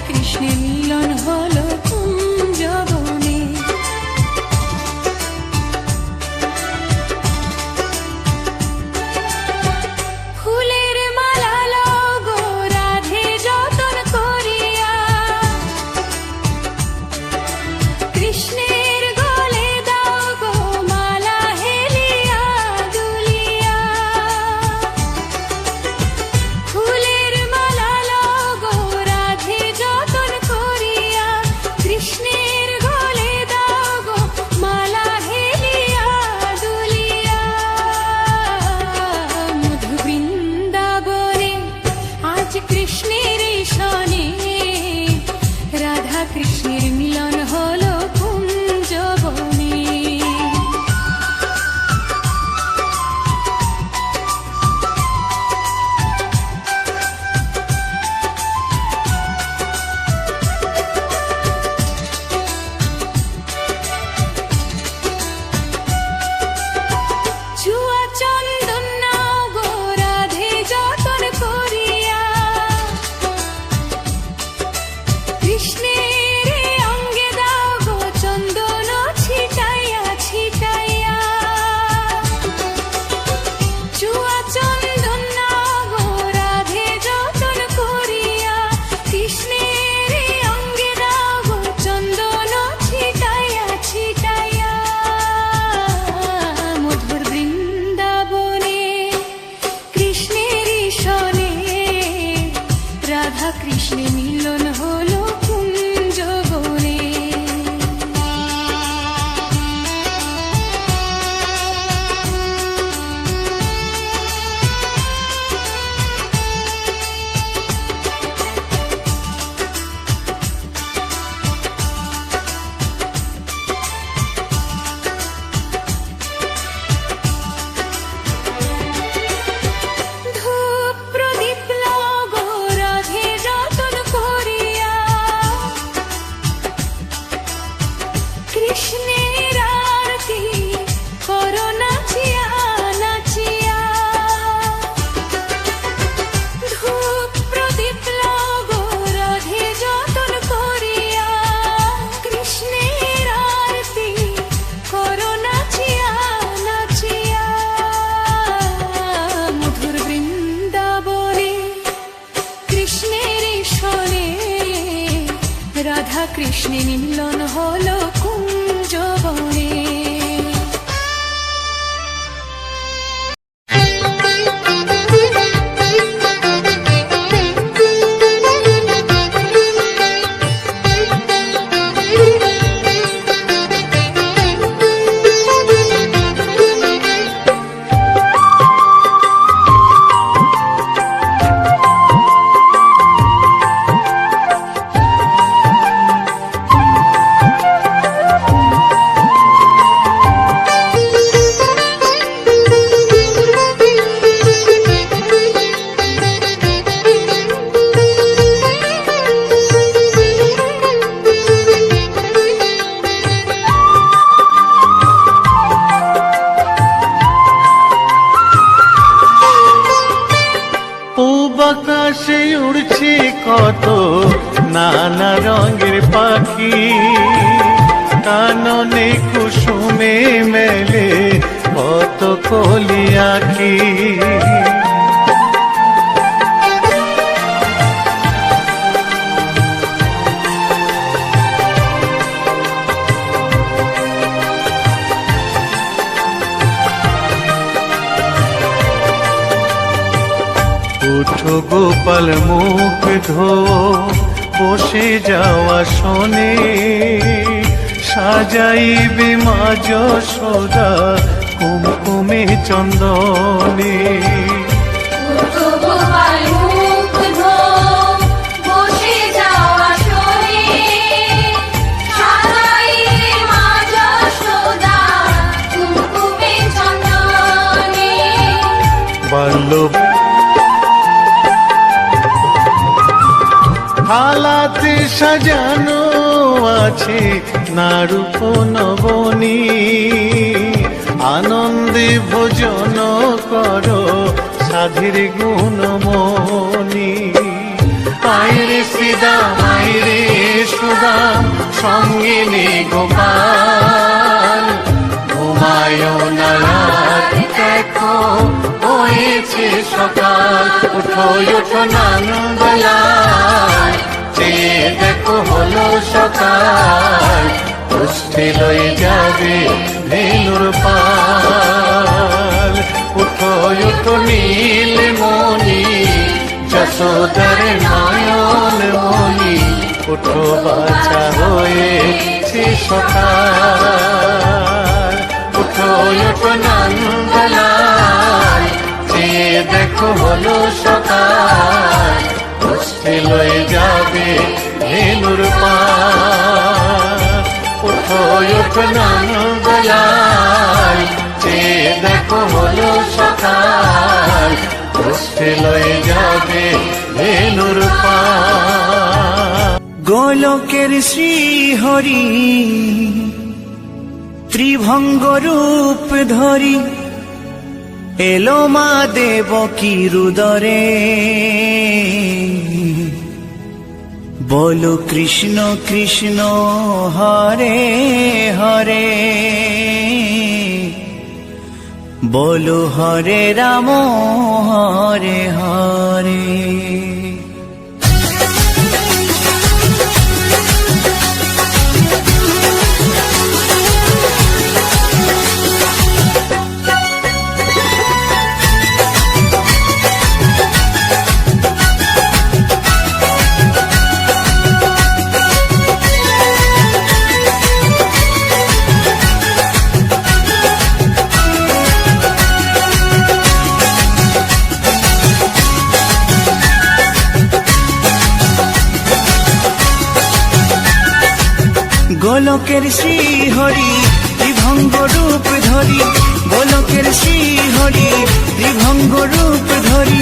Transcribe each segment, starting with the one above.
কৃষ্ণের মিলন হলো কুঞ্জবনে। ফুলের মালা লগো রাধে যতন করিয়া, কৃষ্ণের গলে দাও গো মালা হেলিয়া দুলিয়া। ফুলের মালা লগো রাধে যতন করিয়া, কৃষ্ণের গলে দাও গো মালা হেলিয়া দুলিয়া। মধু বৃন্দাবনে আজ কৃষ্ণের সনে, রাধা কৃষ্ণের মিলন হলো কুঞ্জবনে। চুয়া চন্দন নাও গো রাধে যতন করিয়া, কৃষ্ণের অঙ্গে দাও গো চন্দন ছিটাইয়া ছিটাইয়া। চুয়া চন্দন নাও গো রাধে যতন করিয়া, কৃষ্ণের অঙ্গে দাও গো চন্দন ছিটাইয়া ছিটাইয়া। মধুর বৃন্দাবনে কৃষ্ণের সনে, রাধা কৃষ্ণের মিলন হলো কুঞ্জবনে। ধূপ প্রদীপ লগো রাধে যতন করিয়া, কৃষ্ণের আরতি করো নাচিয়া নাচিয়া। ধূপ প্রদীপ লগো রাধে যতন করিয়া, কৃষ্ণের আরতি করো নাচিয়া নাচিয়া। মধুর বৃন্দাবনে কৃষ্ণের সনে, রাধা কৃষ্ণের মিলন হলো কুঞ্জবনে। আকাশে উড়ছে কত নানা রঙের পাখি, কাননে কুসুমে মেলে কত কলি আঁখি। উঠো গোপাল মুখ ধো, বসে যাওয়া শোনে, সাজাইবে মা যশোদা কুমকুমে চন্দনে। থালাতে সাজানো আছে নারূপ নবনী, আনন্দে ভোজন করো সাধীর গুণমণি। আইরে শ্রীদাম আইরে দাম সঙ্গিনী গোপাল। ঘুমায় না রাত দেখো হয়েছে সকাল, উঠো উঠো নন্দলাল, চেয়ে দেখো হলো সকাল, কুষ্ঠে লয়ে যাবে ধেনুর পাল। উঠো উঠো নীলমণি যশোদার নয়ন মণি, উঠো বাছা হয়েছে সকাল। উঠো উঠো নন্দলাল, চেয়ে দেখো হলো সকাল, কুষ্ঠে লয়ে যাবে ধেনুর পাল। উঠো উঠো নন্দলাল, চেয়ে দেখো হলো সকাল, কুষ্ঠে লয়ে যাবে ধেনুর পাল। গোলকের শ্রীহরি ত্রিভঙ্গ রূপ ধরি, এলো মা দেবকীর উদরে। বলো কৃষ্ণ কৃষ্ণ হরে হরে, বলো হরে রাম হরে হরে। গোলকের শ্রীহরি ত্রিভঙ্গ রূপ ধরি, গোলকের শ্রীহরি ত্রিভঙ্গ রূপ ধরি,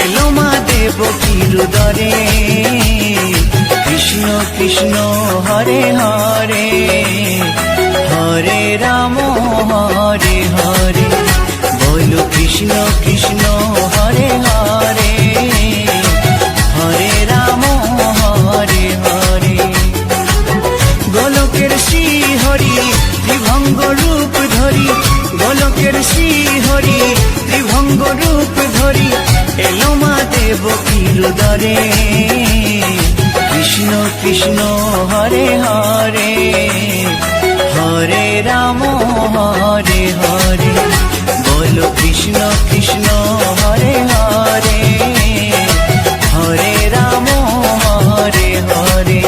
এলো মা দেবকীর উদরে। কৃষ্ণ কৃষ্ণ হরে হরে, হরে রাম হরে হরে, বলো কৃষ্ণ কৃষ্ণ হরে হরে, হরে রাম হরে হরে। গোলকের শ্রীহরি ত্রিভঙ্গ রূপ ধরি, গোলকের শ্রীহরি ত্রিভঙ্গ রূপ ধরি, এলো মা দেবকীর উদরে। কৃষ্ণ কৃষ্ণ হরে হরে, হরে রাম হরে হরে, বলো কৃষ্ণ কৃষ্ণ হরে হরে, হরে রাম হরে হরে।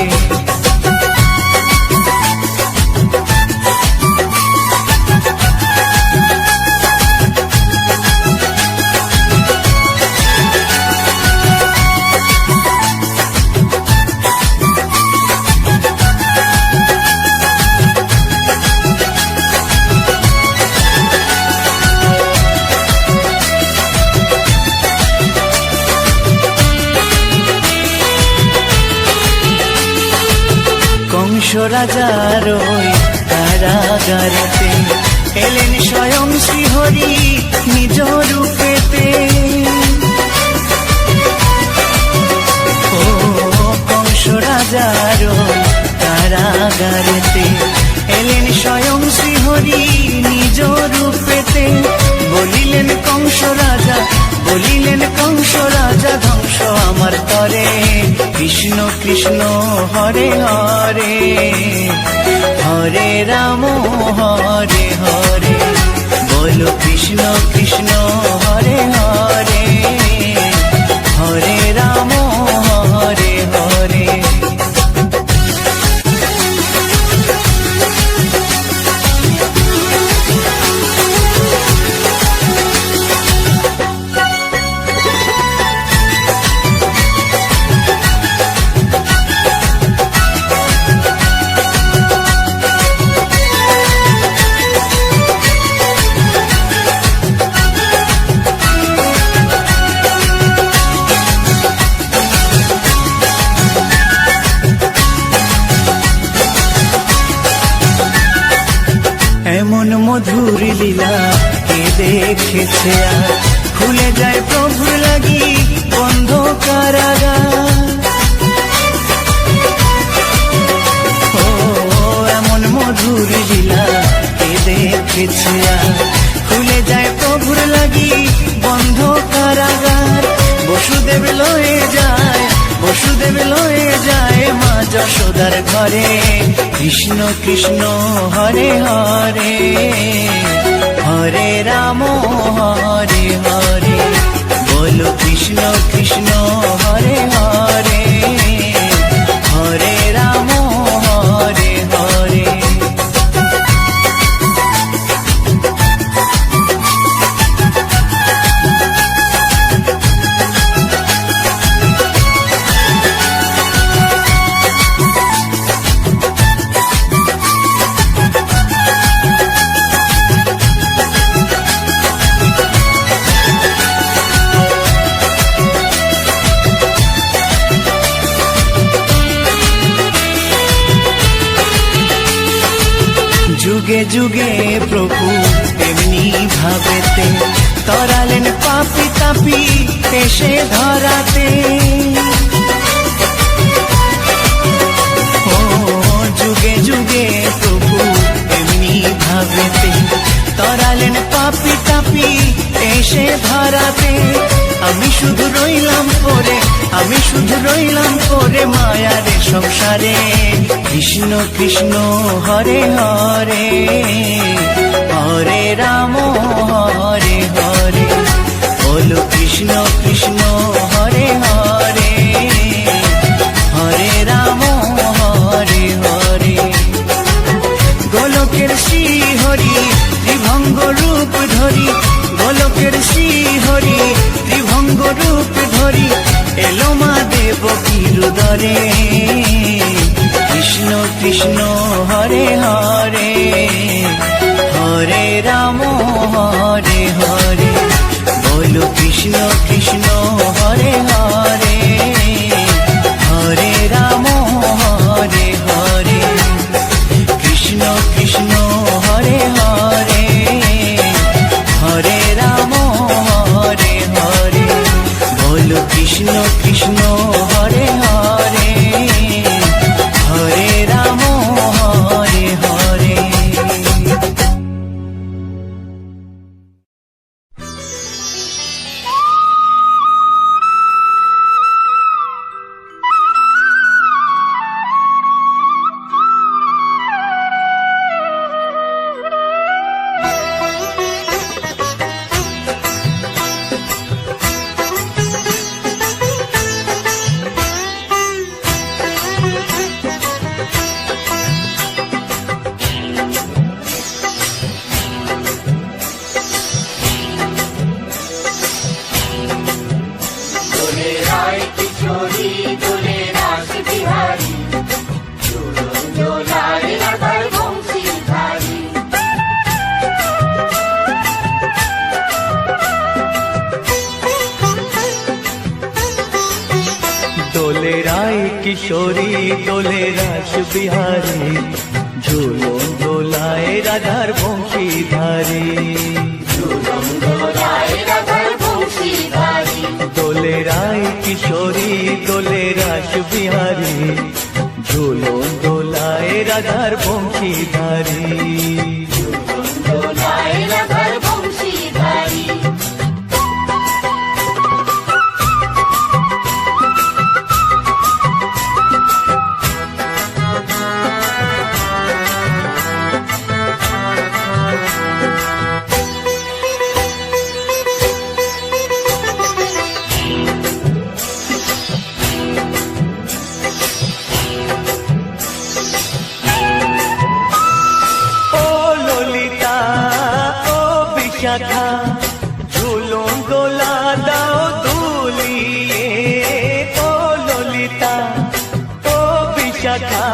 কংস রাজার ওই কারাগারেতে এলেন স্বয়ং শ্রীহরি নিজ রূপেতে। ও কংস রাজার ওই কারাগারেতে এলেন স্বয়ং শ্রীহরি নিজ রূপেতে। বলিলেন কংস রাজা, বলিলেন কংস রাজা, ধ্বংস আমার তরে। কৃষ্ণ কৃষ্ণ হরে হরে, হরে রাম হরে হরে, বলো কৃষ্ণ কৃষ্ণ হরে হরে, হরে রাম হরে হরে। এমন মধুর লীলা কে দেখেছে আর, খুলে যায় প্রভুর লাগি বন্ধ কারাগার। বসুদেব লয়ে যায়, বসুদেব লয়ে যায় মা যশোদার ঘরে। কৃষ্ণ কৃষ্ণ হরে হরে, হরে রাম হরে হরে, বলো কৃষ্ণ কৃষ্ণ হরে হরে, হরে রাম হরে হরে। যুগে যুগে প্রভু তেমনি ভাবেতে তরালেন পাপি তাপি এসে ধরাতে। ও যুগে যুগে প্রভু তেমনি ভাবেতে তরালেন পাপি তাপি এসে ধরাতে। আমি শুধু রইলাম পরে, আমি শুধু রইলাম পরে মায়ার সংসারে। কৃষ্ণ কৃষ্ণ হরে হরে, হরে রাম হরে হরে, বলো কৃষ্ণ কৃষ্ণ হরে হরে, হরে রাম হরে হরে। গোলকের শ্রী হরি ত্রিভঙ্গ রূপ ধরি, গোলকের শ্রী হরি ত্রিভঙ্গ রূপ ধরি, এলো মা দেবকীর উদরে। কৃষ্ণ কৃষ্ণ হরে হরে, হরে রাম হরে হরে, বলো কৃষ্ণ কৃষ্ণ হরে হরে, হরে রাম হরে হরে। কৃষ্ণ কৃষ্ণ হরে হরে, হরে রাম হরে হরে, বলো কৃষ্ণ কৃষ্ণ হরে হরে, হরে রাম হরে হরে। দোলে রায় কিশোরী দোলে রাস বিহারী, ঝুলন দোলায় রাধার বংশীধারী। দোলে রায় কিশোরী দোলে রাস বিহারী, ঝুলন দোলায় রাধার বংশীধারী। শাখা ঝুলন দোলা দাও দুলিয়ে, ও ললিতা ও বিশাখা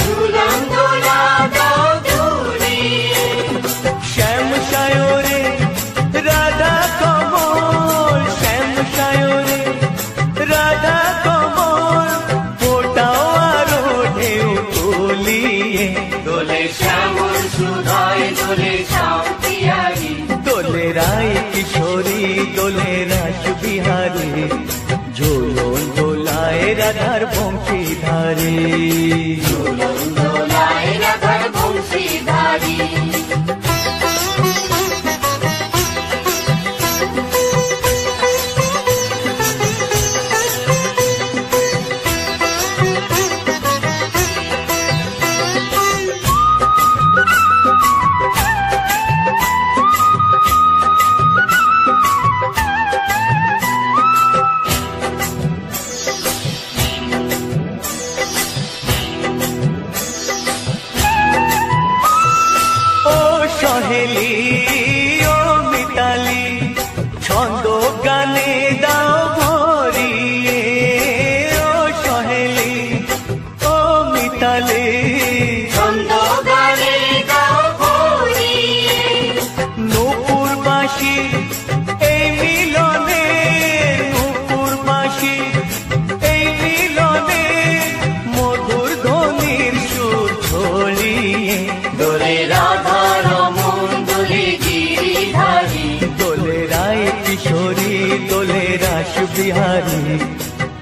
ঝুলন দোলা দাও দুলিয়ে। শ্যাম সায়রে রাধা কমল, শ্যাম সায়রে রাধা কমল, ফোটাও আরো ঢেউ তুলিয়ে। দোলে শ্যামল সুধায় দোলে শান্তিয়ারি, দোলে রায় কিশোরী দোলে রাস বিহারী, ঝুলন দোলায় রাধার বংশীধারী। ঝুলন দোলায় রাধার বংশীধারী। বিহারী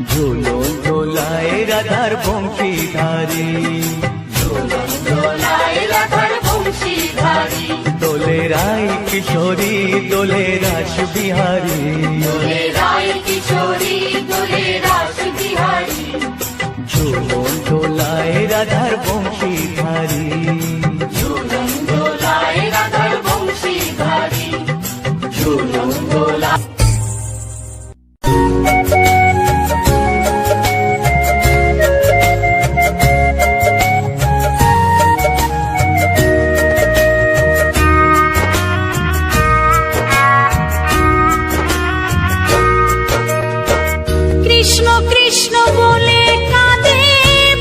ঝুলন দোলায় রাধার বংশীধারী দোলায় রাধার বংশীধারী দোলে রায় কিশোরী দোলে রাস বিহারী দোলে রায় কিশোরী দোলে রাস বিহারী ঝুলন দোলায় রাধার বংশীধারী ঝুলন দোলায় রাধার বংশীধারী ঝুলন দোলায় কৃষ্ণ কৃষ্ণ বলে কাঁদে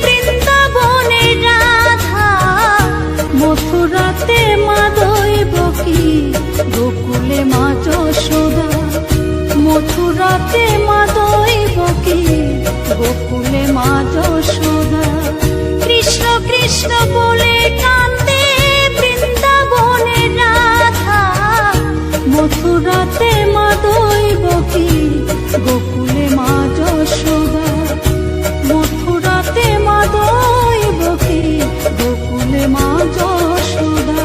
বৃন্দাবনে রাধা মথুরাতে মা দৈবকী গোকুলে মা যশোদা মথুরাতে মা দৈবকী গোকুলে মা যশোদা কৃষ্ণ কৃষ্ণ বলে কাঁদে বৃন্দাবনে রাধা মথুরাতে মা দৈবকী গোকুলে মা যশোদা মথুরাতে মা দৈবকী গোকুলে মা যশোদা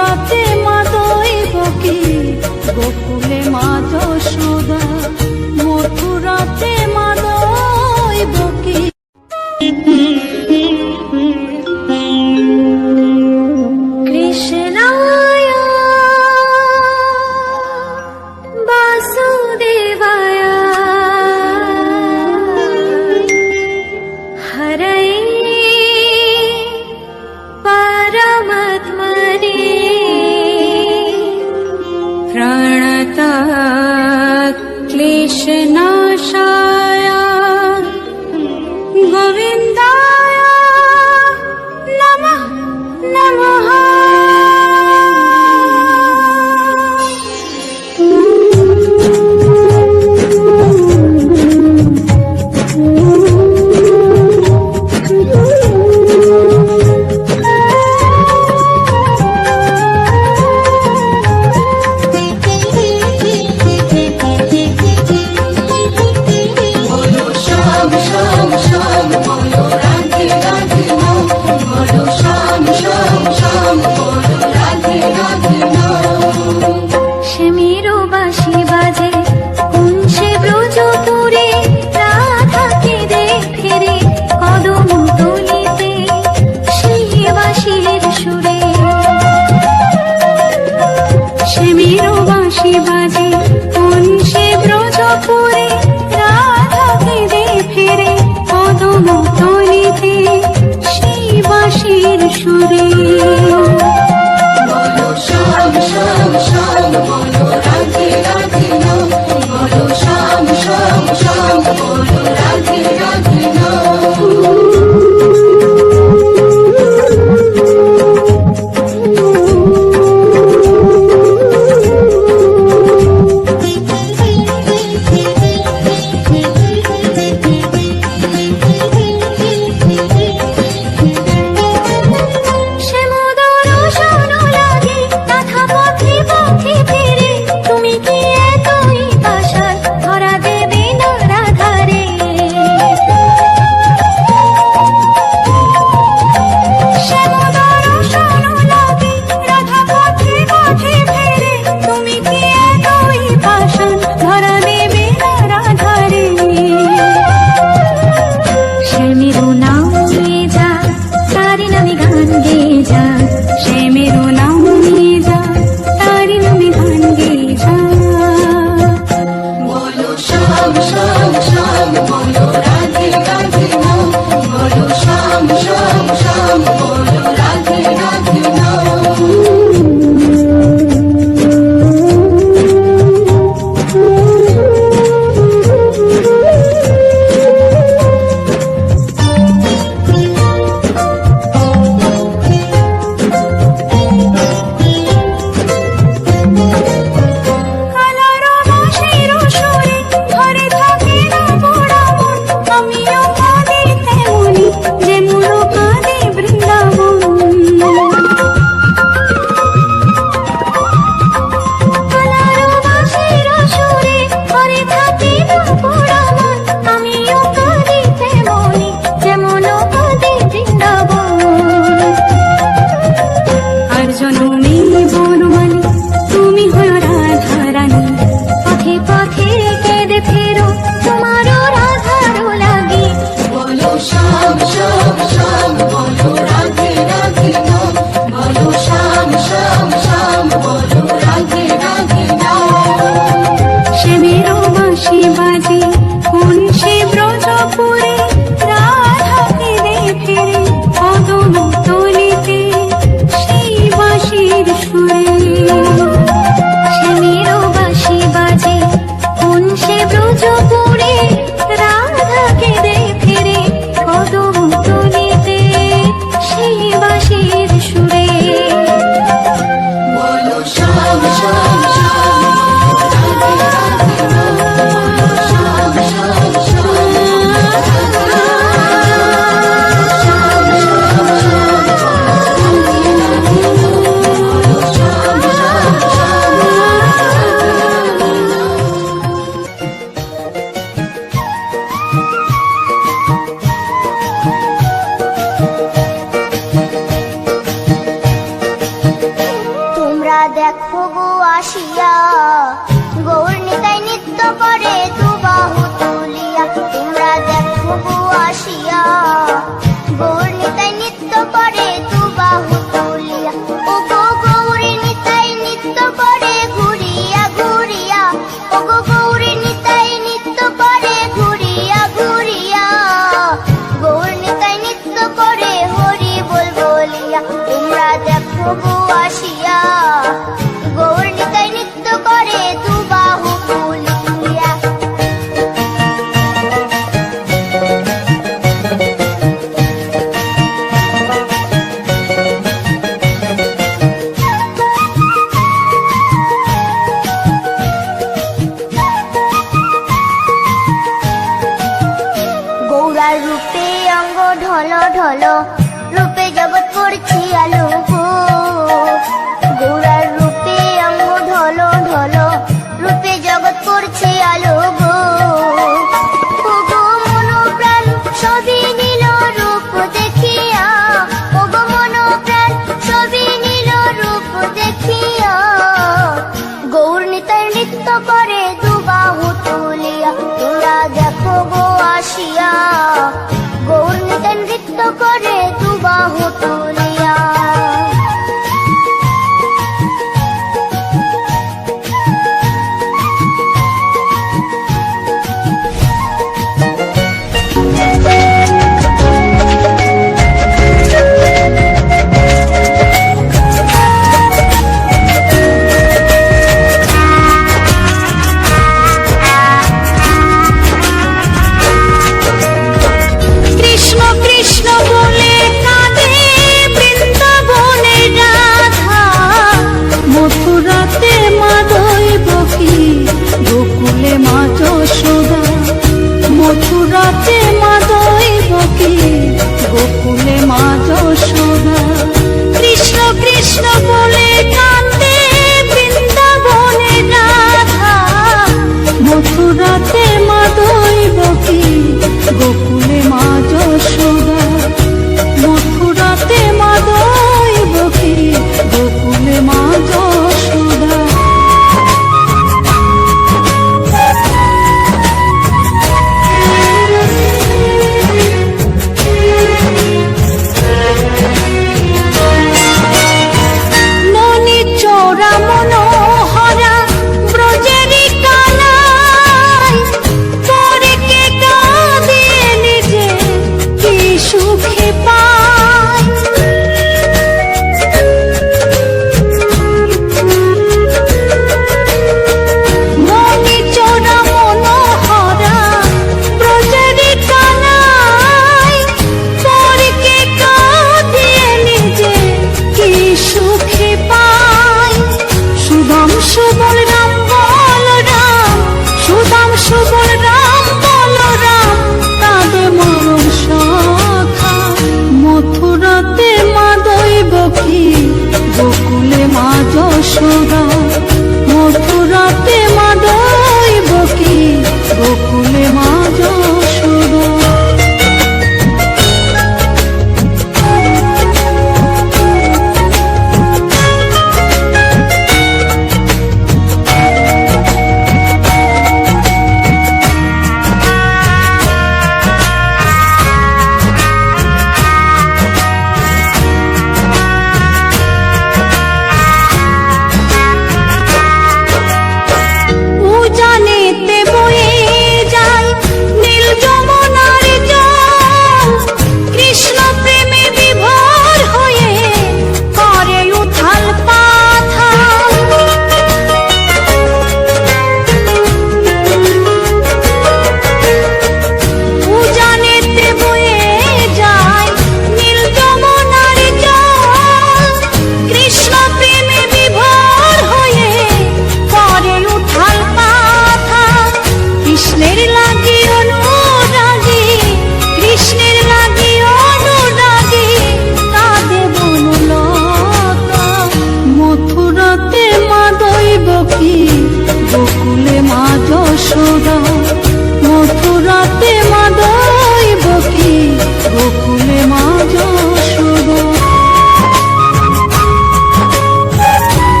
মথুরাতে মা দৈবকী, গোকুলে মা যশোদা, মথুরাতে মা দৈবকী। কৃষ্ণায় বাসুদেবায় হরয়ে परमात्मने प्रणता क्लेशनाशाय गोविन्दाय नमः नमः। দেখো গো আসিয়া, গৌর নিতাই নৃত্য করে দুবাহু তুলিয়া। তোমরা দেখো গো আসিয়া, গৌর নিতাই নৃত্য করে দুবাহু তুলিয়া। ও গো গৌরী নিতাই নৃত্য করে ঘুরিয়া ঘুরিয়া, ও গো গৌরী নিতাই নৃত্য করে ঘুরিয়া ঘুরিয়া। গৌর নিতাই নৃত্য করে হরি বল বলিয়া। তোমরা দেখো গো আসিয়া, গৌর নিতাই নৃত্য করে দুবাহু তুলিয়া। গৌরার রূপে অঙ্গ ঢল ঢল, রূপে জগৎ করছি আলো গো। গৌরার রূপে অঙ্গ ঢল ঢল, রূপে জগৎ করছি আলো গো। ও গো মন প্রাণ সবই নীল রূপ দেখিয়া, ও গো মন প্রাণ সবই নীল রূপ দেখিয়া। গৌর নিতাই নৃত্য করে দুবাহু তুলিয়া। তোমরা দেখো গো আসিয়া, গৌর নিতাই নৃত্য করে দুবাহু তুলিয়া। কৃষ্ণ কৃষ্ণ বলে কাঁদে বৃন্দাবনের রাধা, মথুরাতে মা দৈবকী, গোকুলে মা যশোদা। মথুরাতে মা দৈবকী, গোকুলে মা যশোদা। কৃষ্ণ কৃষ্ণ বলে কাঁদে বৃন্দাবনের রাধা, মথুরাতে মা দৈবকী, গোকুলে মা যশোদা। মথুরাতে মা দৈবকী, গোকুলে মা যশোদা। ননি চোরা মনোহরা ব্রজেরি কানাই, পরে কে কাঁদিয়ে নিজে কি সুখে পায়। ননি চোরা মনোহরা ব্রজেরি কানাই, পরে কে কাঁদিয়ে নিজে কি সুখে পায়। সুদাম সুবল রাম বল রাম, সুদাম সুবল রাম বল রাম, তাদের মরণ সখা। মথুরাতে মা দৈবকী, গোকুলে মা যশোদা। মথুরাতে মা দৈবকী, গোকুলে মা যশোদা।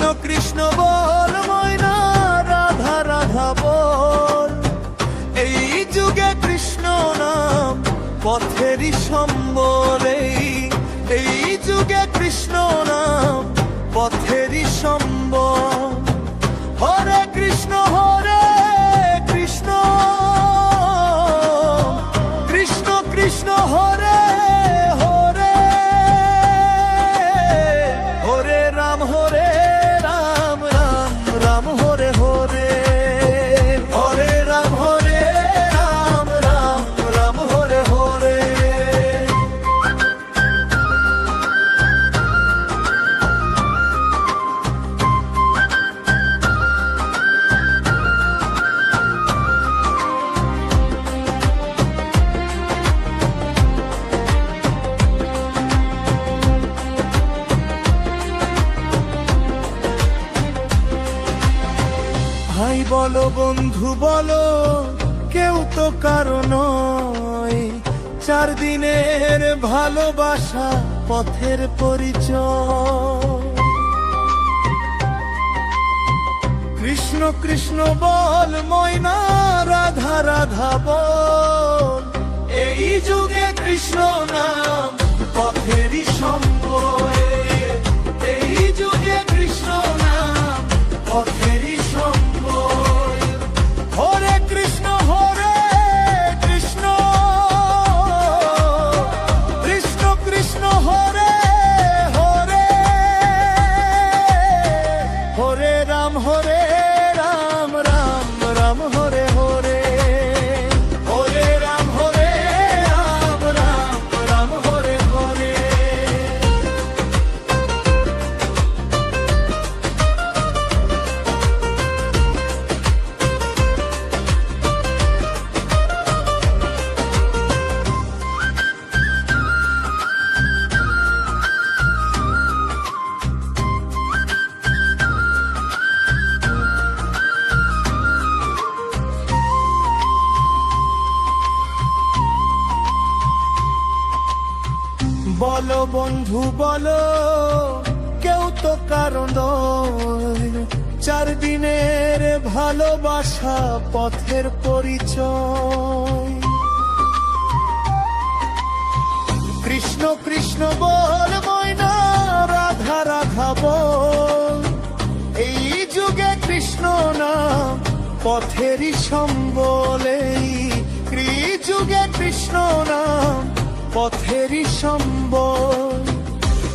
কৃষ্ণ কৃষ্ণ বল ময়না রাধা রাধা বল এই যুগে কৃষ্ণ নাম পথেরই সম্বল এই যুগে কৃষ্ণ নাম পথেরই সম্বল হরে কৃষ্ণ কৃষ্ণ কৃষ্ণ কৃষ্ণ হরে হরে হরে রাম রাম রাম হরে হরে হরে রাম রাম রাম হরে হরে ভাই বলো বন্ধু বলো কেউ তো কারো নয় 4 দিনের ভালোবাসা পথের পরিচয় কৃষ্ণ কৃষ্ণ বল ময়না রাধা রাধা বল এই যুগে কৃষ্ণ নাম পথেরই সম্বল এই যুগে কৃষ্ণ নাম পথেরই সম্বল হরে কৃষ্ণ কৃষ্ণ কৃষ্ণ কৃষ্ণ হরে হরে হরে রাম রাম রাম হরে হরে হরে রাম রাম রাম হরে হরে বলো বন্ধু বলো কেউ তো কারণ 4 দিনের ভালোবাসা পথের পরিচয় কৃষ্ণ কৃষ্ণ বল ময়না রাধা রাধা বল এই যুগে কৃষ্ণ নাম পথেরই সম্বল এই যুগে কৃষ্ণ নাম পথেরই সম্বল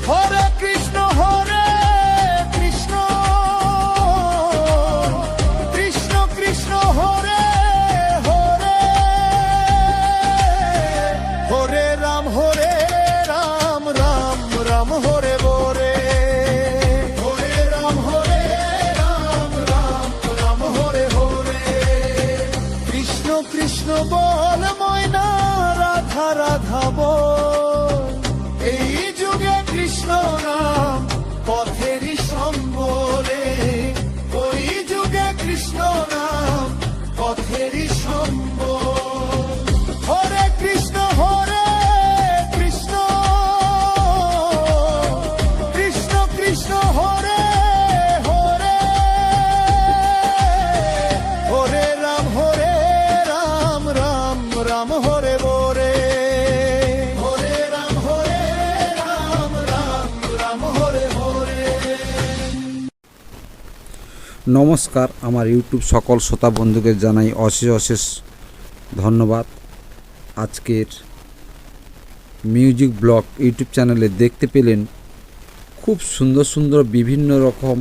হরে কৃষ্ণ কৃষ্ণ কৃষ্ণ কৃষ্ণ হরে হরে হরে রাম রাম রাম হরে হরে হরে রাম রাম হরে হরে কৃষ্ণ কৃষ্ণ বল ময়না রাধা রাধা বল এই যুগে কৃষ্ণ নাম পথেরই সম্বল ওই যুগে কৃষ্ণ নাম পথেরই সম্বল হরে কৃষ্ণ কৃষ্ণ কৃষ্ণ কৃষ্ণ হরে হরে হরে রাম রাম রাম হরে হরে হরে রাম রাম হরে হরে নমস্কার, আমার ইউটিউব সকল শ্রোতা বন্ধুকে জানাই অশেষ অশেষ ধন্যবাদ। আজকের মিউজিক ব্লগ ইউটিউব চ্যানেলে দেখতে পেলেন খুব সুন্দর সুন্দর বিভিন্ন রকম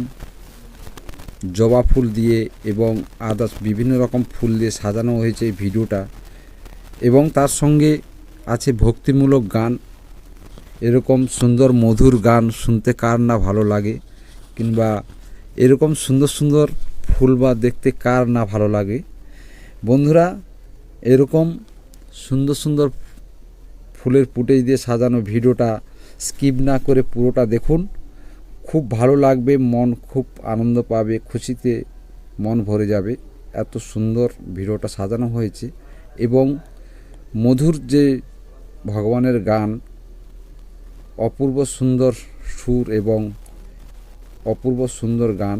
জবা ফুল দিয়ে এবং আদার্স বিভিন্ন রকম ফুল দিয়ে সাজানো হয়েছে এই ভিডিওটা, এবং তার সঙ্গে আছে ভক্তিমূলক গান। এরকম সুন্দর মধুর গান শুনতে কার না ভালো লাগে, কিংবা এরকম সুন্দর সুন্দর ফুল বা দেখতে কার না ভালো লাগে। বন্ধুরা, এরকম সুন্দর সুন্দর ফুলের ফুটেজ দিয়ে সাজানো ভিডিওটা স্কিপ না করে পুরোটা দেখুন, খুব ভালো লাগবে, মন খুব আনন্দ পাবে, খুশিতে মন ভরে যাবে। এত সুন্দর ভিডিওটা সাজানো হয়েছে এবং মধুর যে ভগবানের গান, অপূর্ব সুন্দর সুর এবং অপূর্ব সুন্দর গান।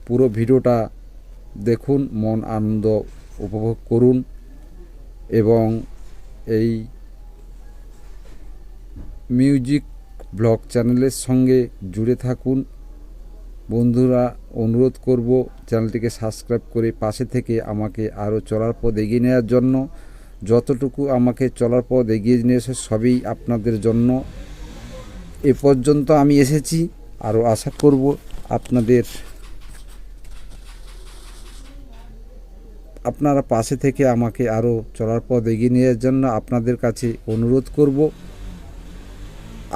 পুরো ভিডিওটা দেখুন, মন আনন্দ উপভোগ করুন এবং এই মিউজিক ব্লগ চ্যানেলের সঙ্গে জুড়ে থাকুন। বন্ধুরা, অনুরোধ করব চ্যানেলটিকে সাবস্ক্রাইব করে পাশে থেকে আমাকে আরও চলার পথ এগিয়ে নেওয়ার জন্য। যতটুকু আমাকে চলার পথ এগিয়ে নিয়েছে সবই আপনাদের জন্য। এ পর্যন্ত আমি এসেছি, আরও আশা করব আপনারা পাশে থেকে আমাকে আরও চলার পথ এগিয়ে নেওয়ার জন্য আপনাদের কাছে অনুরোধ করব।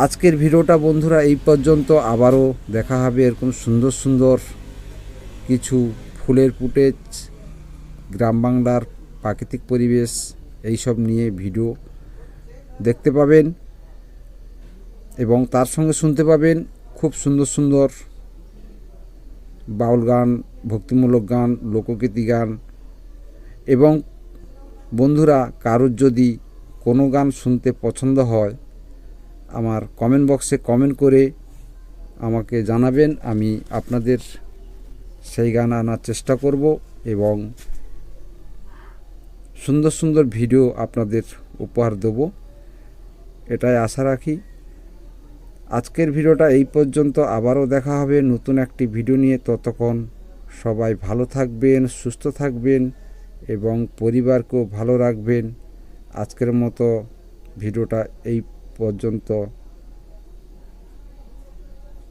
আজকের ভিডিওটা বন্ধুরা এই পর্যন্ত। আবারও দেখা হবে এরকম সুন্দর সুন্দর কিছু ফুলের ফুটেজ, গ্রাম বাংলার প্রাকৃতিক পরিবেশ এইসব নিয়ে ভিডিও দেখতে পাবেন এবং তার সঙ্গে শুনতে পাবেন খুব সুন্দর সুন্দর বাউল গান, ভক্তিমূলক গান, লোকগীতি গান। এবং বন্ধুরা, কারোর যদি কোনো গান শুনতে পছন্দ হয় আমার কমেন্ট বক্সে কমেন্ট করে আমাকে জানাবেন। আমি আপনাদের সেই গান আনার চেষ্টা করব এবং সুন্দর সুন্দর ভিডিও আপনাদের উপহার দেব, এটাই আশা রাখি। আজকের ভিডিওটা এই পর্যন্ত। আবারও দেখা হবে নতুন একটি ভিডিও নিয়ে। ততক্ষণ সবাই ভালো থাকবেন, সুস্থ থাকবেন এবং পরিবারকেও ভালো রাখবেন। আজকের মতো ভিডিওটা এই পর্যন্ত।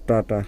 টাটা।